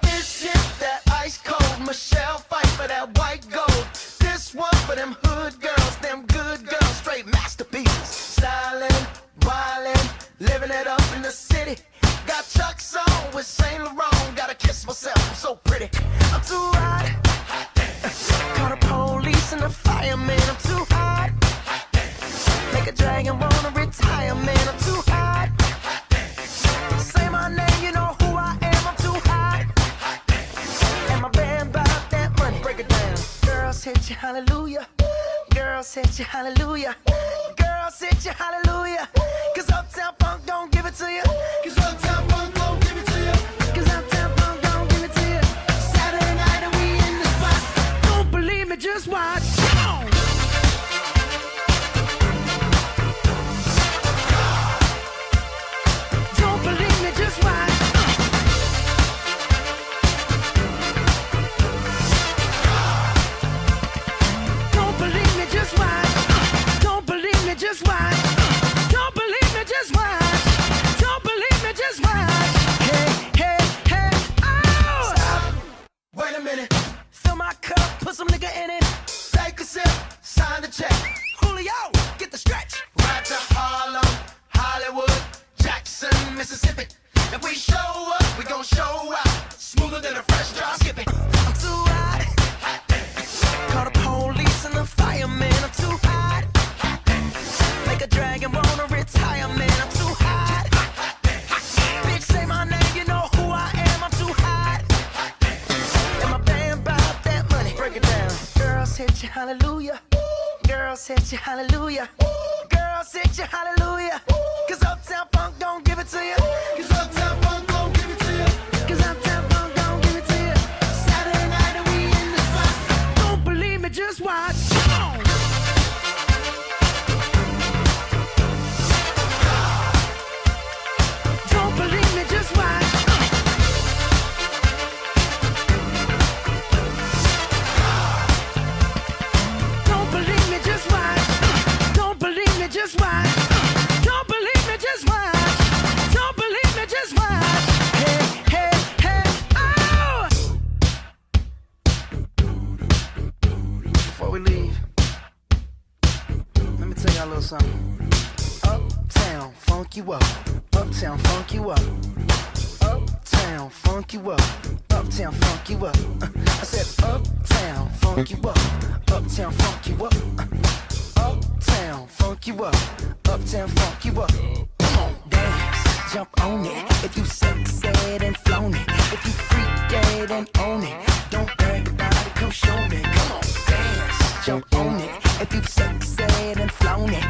This shit that ice cold Michelle fight for that white gold. This one for them hood girls, them good girls, straight masterpieces. Stylin', wildin', living it up in the city. Got Chuck's on with Saint Laurent. Gotta kiss myself, I'm so pretty. I'm too hot. Call the police and the fireman. I'm too hot. Make a dragon wanna retire, man. I'm too hot. Say my name, you know who I am. I'm too hot. And my band bought that money. Break it down. Girls hit you, hallelujah. Girls hit you, hallelujah. Girls hit you, hallelujah. Cause Uptown Funk don't give it to you. Cause Uptown Funk don't give it to you. Cause Uptown Funk don't give it to you. Saturday night and we in the spot. Don't believe me, just watch. Come on. Don't believe me, just watch. Don't believe me, just watch. Don't believe me, just watch. Don't believe me, just watch. Don't believe me, just watch. Hey, hey, hey, oh! Stop. Wait a minute. Fill my cup, put some nigga in it. Take a sip, sign the check. Julio, get the stretch. Right to Harlem, Hollywood, Jackson, Mississippi. If we show up, we gon' show out. Smoother than a fresh drop. Skip it. I'm too hot. Call the police and the fireman. I'm too hot. Make a dragon wanna retire, man. I'm too hot. Bitch, say my name, you know who I am. I'm too hot. And my band bought that money. Break it down. Girls hit you, hallelujah. Girls hit you, hallelujah. Girls hit you, hallelujah. Cause Uptown Funk don't give it to you. Cause Uptown Funk don't give it to you. Cause Uptown Funk don't give it to you. Saturday night and we in the spot. Don't believe me, just watch. Come on. Don't believe me, just watch. Don't believe me, just watch. Don't believe me, just watch. Don't believe me, just watch. Don't believe me, just watch. Hey, hey, hey, oh! Before we leave, let me tell y'all a little something. Uptown, funk you up. Uptown, funk you up. Uptown, funk you up. Uptown, funk you up. I said uptown, funk you up. Uptown, funk you up. Uptown, funk you up. Uptown, funk you up. Come on, dance, jump on it. If you sexed and flown it. If you freak dead and own it. Don't brag about it, come show me. Come on, dance, jump on it. If you sexed and flown it.